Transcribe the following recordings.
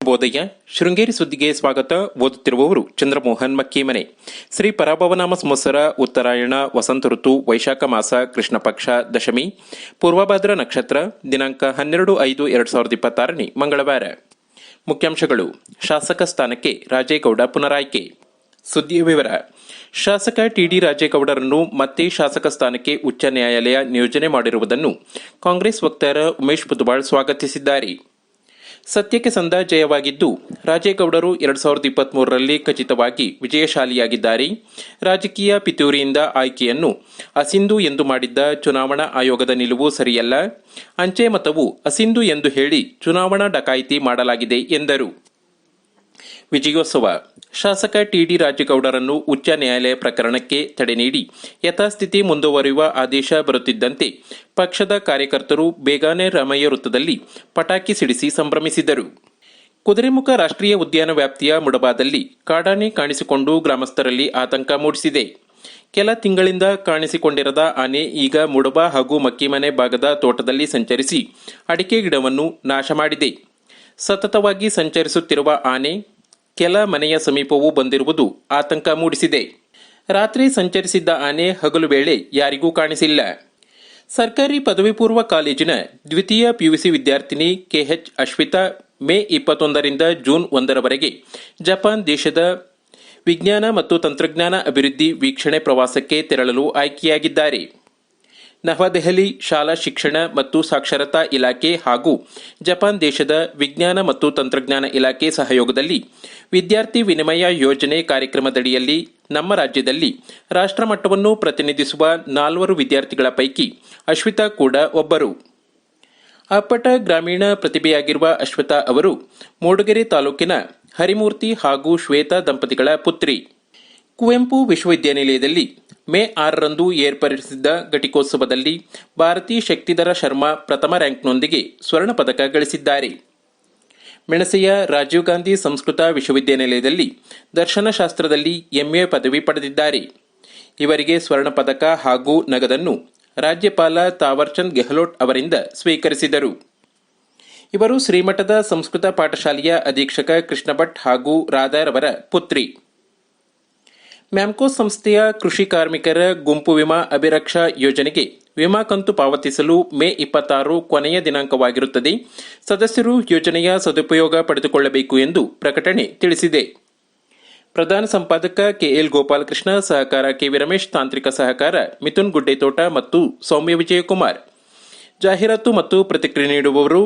ಬೋಧಯ್ಯ ಶೃಂಗೇರಿ ಸುದ್ದಿಗೆ ಸ್ವಾಗತ. ಓದುತ್ತಿರುವವರು ಚಂದ್ರಮೋಹನ್ ಮಕ್ಕೀಮನೆ. ಶ್ರೀ ಪರಾಭವನಾಮ ಸಂವತ್ಸರ ಉತ್ತರಾಯಣ ವಸಂತ ಋತು ವೈಶಾಖ ಮಾಸ ಕೃಷ್ಣ ಪಕ್ಷ ದಶಮಿ ಪೂರ್ವಭಾದ್ರ ನಕ್ಷತ್ರ ದಿನಾಂಕ 12/5/2026 ಮಂಗಳವಾರ. ಮುಖ್ಯಾಂಶಗಳು. ಶಾಸಕ ಸ್ಥಾನಕ್ಕೆ ರಾಜೇಗೌಡ ಪುನರಾಯ್ಕೆ. ಸುದ್ದಿಯ ವಿವರ. ಶಾಸಕ ಟಿಡಿ ರಾಜೇಗೌಡರನ್ನು ಮತ್ತೆ ಶಾಸಕ ಸ್ಥಾನಕ್ಕೆ ಉಚ್ಚ ನ್ಯಾಯಾಲಯ ನಿಯೋಜನೆ ಮಾಡಿರುವುದನ್ನು ಕಾಂಗ್ರೆಸ್ ವಕ್ತಾರ ಉಮೇಶ್ ಬುಧವಾಳ್ ಸ್ವಾಗತಿಸಿದ್ದಾರೆ. ಸತ್ಯಕ್ಕೆ ಸಂದ ಜಯವಾಗಿದ್ದು, ರಾಜೇಗೌಡರು 2023ರಲ್ಲಿ ಖಚಿತವಾಗಿ ವಿಜಯಶಾಲಿಯಾಗಿದ್ದಾರೆ. ರಾಜಕೀಯ ಪಿತೂರಿಯಿಂದ ಆಯ್ಕೆಯನ್ನು ಅಸಿಂಧು ಎಂದು ಮಾಡಿದ್ದ ಚುನಾವಣಾ ಆಯೋಗದ ನಿಲುವು ಸರಿಯಲ್ಲ. ಅಂಚೆ ಮತವು ಅಸಿಂಧು ಎಂದು ಹೇಳಿ ಚುನಾವಣಾ ಡಕಾಯಿತಿ ಮಾಡಲಾಗಿದೆ ಎಂದರು. ವಿಜಯೋತ್ಸವ. ಶಾಸಕ ಟಿಡಿ ರಾಜೇಗೌಡರನ್ನು ಉಚ್ಚ ನ್ಯಾಯಾಲಯ ಪ್ರಕರಣಕ್ಕೆ ತಡೆ ನೀಡಿ ಯಥಾಸ್ಥಿತಿ ಮುಂದುವರಿಯುವ ಆದೇಶ ಬರುತ್ತಿದ್ದಂತೆ ಪಕ್ಷದ ಕಾರ್ಯಕರ್ತರು ಬೇಗನೆ ರಾಮಯ್ಯ ವೃತ್ತದಲ್ಲಿ ಪಟಾಕಿ ಸಿಡಿಸಿ ಸಂಭ್ರಮಿಸಿದರು. ಕುದುರೆಮುಖ ರಾಷ್ಟ್ರೀಯ ಉದ್ಯಾನ ವ್ಯಾಪ್ತಿಯ ಮುಡಬಾದಲ್ಲಿ ಕಾಡಾನೆ ಕಾಣಿಸಿಕೊಂಡು ಗ್ರಾಮಸ್ಥರಲ್ಲಿ ಆತಂಕ ಮೂಡಿಸಿದೆ. ಕೆಲ ತಿಂಗಳಿಂದ ಕಾಣಿಸಿಕೊಂಡಿರದ ಆನೆ ಈಗ ಮುಡಬಾ ಹಾಗೂ ಮಕ್ಕಿಮನೆ ಭಾಗದ ತೋಟದಲ್ಲಿ ಸಂಚರಿಸಿ ಅಡಿಕೆ ಗಿಡವನ್ನು ನಾಶ ಮಾಡಿದೆ. ಸತತವಾಗಿ ಸಂಚರಿಸುತ್ತಿರುವ ಆನೆ ಕೆಲ ಮನೆಯ ಸಮೀಪವೂ ಬಂದಿರುವುದು ಆತಂಕ ಮೂಡಿಸಿದೆ. ರಾತ್ರಿ ಸಂಚರಿಸಿದ್ದ ಆನೆ ಹಗಲು ವೇಳೆ ಯಾರಿಗೂ ಕಾಣಿಸಿಲ್ಲ. ಸರ್ಕಾರಿ ಪದವಿ ಪೂರ್ವ ಕಾಲೇಜಿನ ದ್ವಿತೀಯ ಪಿಯುಸಿ ವಿದ್ಯಾರ್ಥಿನಿ ಕೆಎಚ್ ಅಶ್ವಿತಾ ಮೇ 21ರಿಂದ ಜೂನ್ 1ರವರೆಗೆ ಜಪಾನ್ ದೇಶದ ವಿಜ್ಞಾನ ಮತ್ತು ತಂತ್ರಜ್ಞಾನ ಅಭಿವೃದ್ಧಿ ವೀಕ್ಷಣೆ ಪ್ರವಾಸಕ್ಕೆ ತೆರಳಲು ಆಯ್ಕೆಯಾಗಿದ್ದಾರೆ. ನವದೆಹಲಿ ಶಾಲಾ ಶಿಕ್ಷಣ ಮತ್ತು ಸಾಕ್ಷರತಾ ಇಲಾಖೆ ಹಾಗೂ ಜಪಾನ್ ದೇಶದ ವಿಜ್ಞಾನ ಮತ್ತು ತಂತ್ರಜ್ಞಾನ ಇಲಾಖೆ ಸಹಯೋಗದಲ್ಲಿ ವಿದ್ಯಾರ್ಥಿ ವಿನಿಮಯ ಯೋಜನೆ ಕಾರ್ಯಕ್ರಮದಡಿಯಲ್ಲಿ ನಮ್ಮ ರಾಜ್ಯದಲ್ಲಿ ರಾಷ್ಟ್ರಮಟ್ಟವನ್ನು ಪ್ರತಿನಿಧಿಸುವ 4 ವಿದ್ಯಾರ್ಥಿಗಳ ಪೈಕಿ ಅಶ್ವಿತಾ ಕೂಡ ಒಬ್ಬರು. ಅಪ್ಪಟ ಗ್ರಾಮೀಣ ಪ್ರತಿಭೆಯಾಗಿರುವ ಅಶ್ವಿತಾ ಅವರು ಮೂಡಿಗೆರೆ ತಾಲೂಕಿನ ಹರಿಮೂರ್ತಿ ಹಾಗೂ ಶ್ವೇತಾ ದಂಪತಿಗಳ ಪುತ್ರಿ. ಕುವೆಂಪು ವಿಶ್ವವಿದ್ಯಾನಿಲಯದಲ್ಲಿ ಮೇ 6ರಂದು ಏರ್ಪಡಿಸಿದ್ದ ಘಟಿಕೋತ್ಸವದಲ್ಲಿ ಭಾರತಿ ಶಕ್ತಿಧರ ಶರ್ಮಾ ಪ್ರಥಮ ರ್ಯಾಂಕ್ನೊಂದಿಗೆ ಸ್ವರ್ಣ ಪದಕ ಗಳಿಸಿದ್ದಾರೆ. ಮೆಣಸೆಯ ರಾಜೀವ್ ಗಾಂಧಿ ಸಂಸ್ಕೃತ ವಿಶ್ವವಿದ್ಯಾನಿಲಯದಲ್ಲಿ ದರ್ಶನಶಾಸ್ತ್ರದಲ್ಲಿ ಎಂಎ ಪದವಿ ಪಡೆದಿದ್ದಾರೆ. ಇವರಿಗೆ ಸ್ವರ್ಣ ಪದಕ ಹಾಗೂ ನಗದನ್ನು ರಾಜ್ಯಪಾಲ ತಾವರ್ಚಂದ್ ಗೆಹ್ಲೋಟ್ ಅವರಿಂದ ಸ್ವೀಕರಿಸಿದರು. ಇವರು ಶ್ರೀಮಠದ ಸಂಸ್ಕೃತ ಪಾಠಶಾಲೆಯ ಅಧೀಕ್ಷಕ ಕೃಷ್ಣ ಭಟ್ ಹಾಗೂ ರಾಧಾರವರ ಪುತ್ರಿ. ಮ್ಯಾಮ್ಕೋ ಸಂಸ್ಥೆಯ ಕೃಷಿ ಕಾರ್ಮಿಕರ ಗುಂಪು ವಿಮಾ ಅಭಿರಕ್ಷಾ ಯೋಜನೆಗೆ ವಿಮಾ ಕಂತು ಪಾವತಿಸಲು ಮೇ 26 ಕೊನೆಯ ದಿನಾಂಕವಾಗಿರುತ್ತದೆ. ಸದಸ್ಯರು ಯೋಜನೆಯ ಸದುಪಯೋಗ ಪಡೆದುಕೊಳ್ಳಬೇಕು ಎಂದು ಪ್ರಕಟಣೆ ತಿಳಿಸಿದೆ. ಪ್ರಧಾನ ಸಂಪಾದಕ ಕೆಎಲ್ ಗೋಪಾಲಕೃಷ್ಣ, ಸಹಕಾರ ಕೆವಿ ರಮೇಶ್, ತಾಂತ್ರಿಕ ಸಹಕಾರ ಮಿಥುನ್ ಗುಡ್ಡೆತೋಟ ಮತ್ತು ಸೌಮ್ಯ ವಿಜಯಕುಮಾರ್. ಜಾಹೀರಾತು ಮತ್ತು ಪ್ರತಿಕ್ರಿಯೆ ನೀಡುವವರು.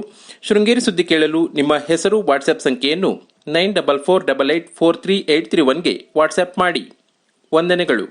ಶೃಂಗೇರಿ ಸುದ್ದಿ ಕೇಳಲು ನಿಮ್ಮ ಹೆಸರು, ವಾಟ್ಸ್ಆಪ್ ಸಂಖ್ಯೆಯನ್ನು 9448843831ಗೆ ವಾಟ್ಸ್ಆಪ್ ಮಾಡಿ. ವಂದನೆಗಳು.